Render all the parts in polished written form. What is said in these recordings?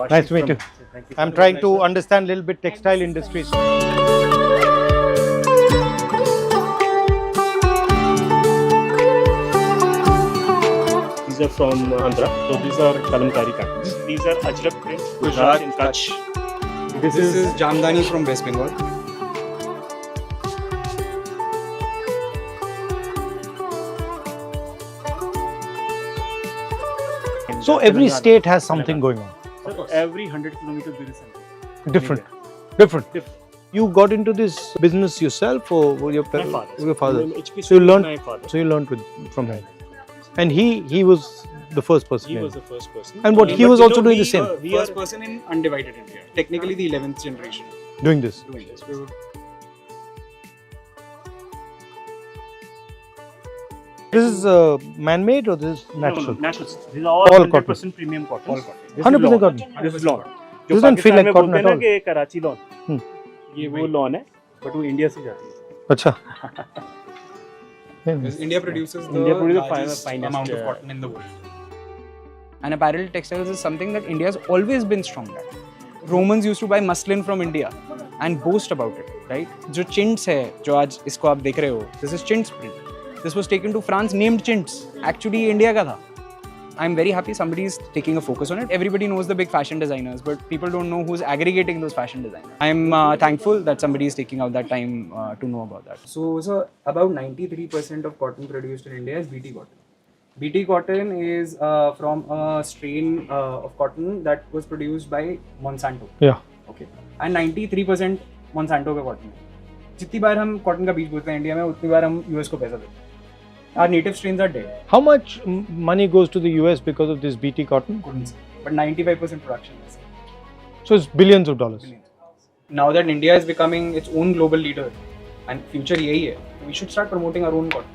Nice to meet you. I'm trying to understand a little bit textile industries. These are from Andhra. So these are kalamkari patterns. These are Ajrak print, Gujarat in Kutch. This is Jamdani from West Bengal. So every state has something going on. So every 100 kilometers there is something. Different. You got into this business yourself, or were your My father. Your father. HPC So you learned. my father. So you learned from him, and he was the first person. He was the first person. And what he But was you also know, doing we, the same. We First are person in undivided India. Technically the 11th generation doing this. doing this. We would This is man-made or this is natural? No, natural. These are all 100% cotton. premium cotton. all cotton. This is 100% lawn. cotton. This is lawn. This doesn't feel like cotton at all. कि Karachi lawn Hmm. ये वो lawn है but वो India से जाती है Acha. because India produces the India produces the largest finest, amount of cotton in the world. And apparel textiles is something that India has always been strong at. Romans used to buy muslin from India and boast about it, right? जो chintz है, जो आज इसको आप देख रहे हो, this is chintz print. This was taken to France, named chintz. Actually, India का था. I'm very happy somebody is taking a focus on it. Everybody knows the big fashion designers, but people don't know who's aggregating those fashion designers. I'm thankful that somebody is taking out that time to know about that. So about 93% of cotton produced in India is BT cotton. BT cotton is from a strain of cotton that was produced by Monsanto. Yeah. Okay. And 93% Monsanto का cotton है. जितनी बार हम cotton का बीज बोलते हैं India में, उतनी बार हम US को पैसा देते हैं. Our native strains are dead. How much money goes to the US because of this BT cotton? Couldn't say. But 95% production is. So it's billions of dollars. Now that India is becoming its own global leader and future यही है, we should start promoting our own cotton.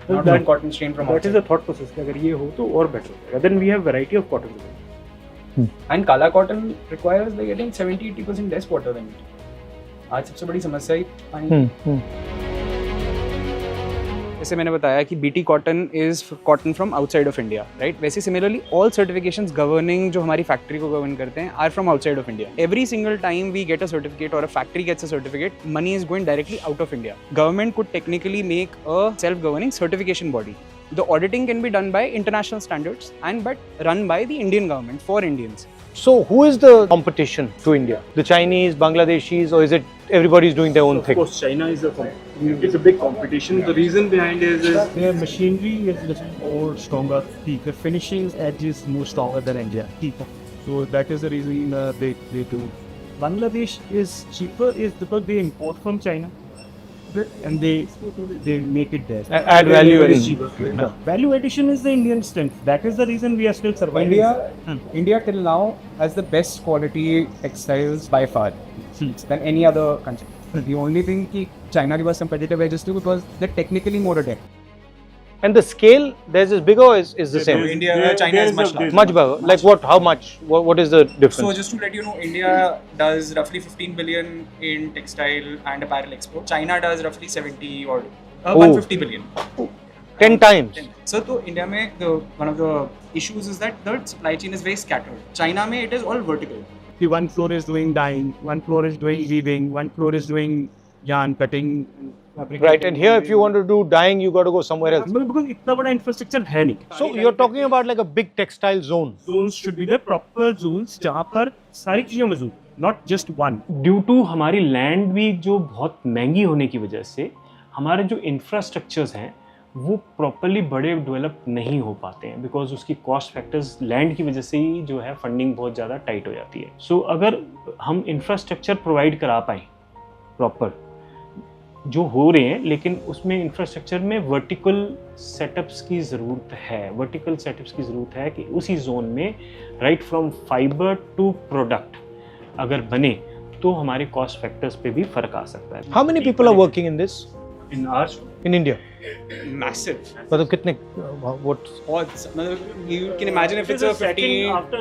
Not that cotton strain from That outside. is the thought process कि अगर ये हो तो और better होगा. Then we have variety of cotton. And Kala cotton requires like I think 70-80% less water than it. आज सबसे बड़ी समस्या ही पानी. जैसे मैंने बताया कि BT cotton is cotton from outside of India, right? वैसे similarly all certifications governing जो हमारी factory को govern करते हैं are from outside of India. Every single time we get a certificate or a factory gets a certificate, money is going directly out of India. Government could technically make a self-governing certification body. The auditing can be done by international standards but run by the Indian government for Indians. So who is the competition to India? The Chinese, Bangladeshis, or is it everybody's doing their own Of thing? course, China is it's a big competition. The reason behind is Their machinery is a little more stronger. The finishing edge is more stronger than India. So that is the reason they do. Bangladesh is cheaper is because they import from China and they make it there. Add value Very and cheaper. Value addition is the Indian strength. That is the reason we are still surviving. India till now has the best quality textiles by far than any other country. The only thing कि China के पास competitive edge is too because they're technically more adept. And the scale, theirs is bigger or is the same? China is much larger. Much bigger. Like what? How much? What is the difference? So just to let you know, India does roughly 15 billion in textile and apparel export. China does roughly 70 or 150 billion. 10 times. So to India में one of the issues is that the supply chain is very scattered. China में it is all vertical. The one floor is doing dyeing, one floor is doing weaving, one floor is doing yarn cutting. Right. And here, if you want to do dyeing, you got to go somewhere else. Because इतना बड़ा infrastructure है नहीं. So you're talking about like a big textile zone. Zones should be the proper zones जहाँ पर सारी चीजें मौजूद, not just one. Due to हमारी लैंड भी जो बहुत महंगी होने की वजह से हमारे जो इंफ्रास्ट्रक्चर्स हैं वो प्रॉपरली बड़े डेवलप नहीं हो पाते हैं बिकॉज उसकी कॉस्ट फैक्टर्स लैंड की वजह से ही जो है फंडिंग बहुत ज़्यादा टाइट हो जाती है. सो अगर हम इंफ्रास्ट्रक्चर प्रोवाइड करा पाएँ प्रॉपर जो हो रहे हैं लेकिन उसमें इंफ्रास्ट्रक्चर में वर्टिकल सेटअप्स की ज़रूरत है कि उसी जोन में right from fibre to product अगर बने तो हमारे कॉस्ट फैक्टर्स पे भी फर्क आ सकता है. How many people are working in this? In ours? In India? Massive. मतलब कितने? What? Odds. You can imagine if it's a 50 after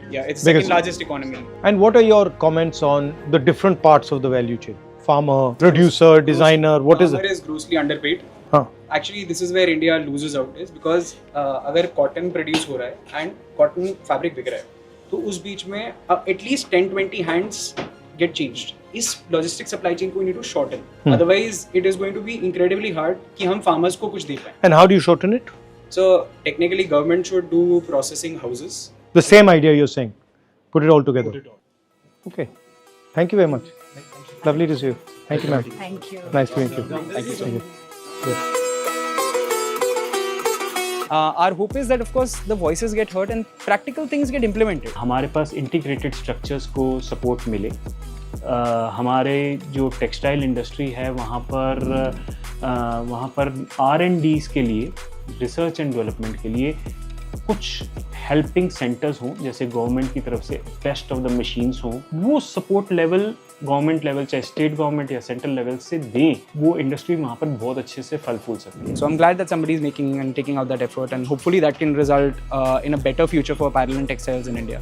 yeah, it's Biggest. second largest economy. And what are your comments on the different parts of the value chain? Farmer, producer, designer, what is Farmer it? is grossly underpaid. Huh. Actually, this is where India loses out is because अगर cotton produce हो रहा है and cotton fabric बिक रहा है तो उस बीच में एटलीस्ट 10-20 hands get changed. इस logistic supply chain को we need to shorten. Otherwise, it is going to be incredibly hard कि हम farmers को कुछ दे पाएं. And how do you shorten it? So technically, government should do processing houses. The same idea you're saying. Put it all together. Okay. Thank you very much. Lovely to see you. Thank you, ma'am. Thank you. Nice to meet you. Thank you so much. Yes. Our hope is that of course the voices get heard and practical things get implemented. हमारे पास integrated structures को support मिले। हमारे जो textile industry है वहाँ पर R&Ds के लिए, रिसर्च एंड डेवलपमेंट के लिए कुछ हेल्पिंग सेंटर्स हों, जैसे गवर्नमेंट की तरफ से बेस्ट ऑफ द मशीन्स हों, वो सपोर्ट लेवल गवर्नमेंट लेवल चाहे स्टेट गवर्नमेंट या सेंट्रल लेवल से दें, वो इंडस्ट्री वहाँ पर बहुत अच्छे से फल फूल सकती है। So I'm glad that somebody is making and taking out that effort, and hopefully that can result in a better future for apparel and textiles in India.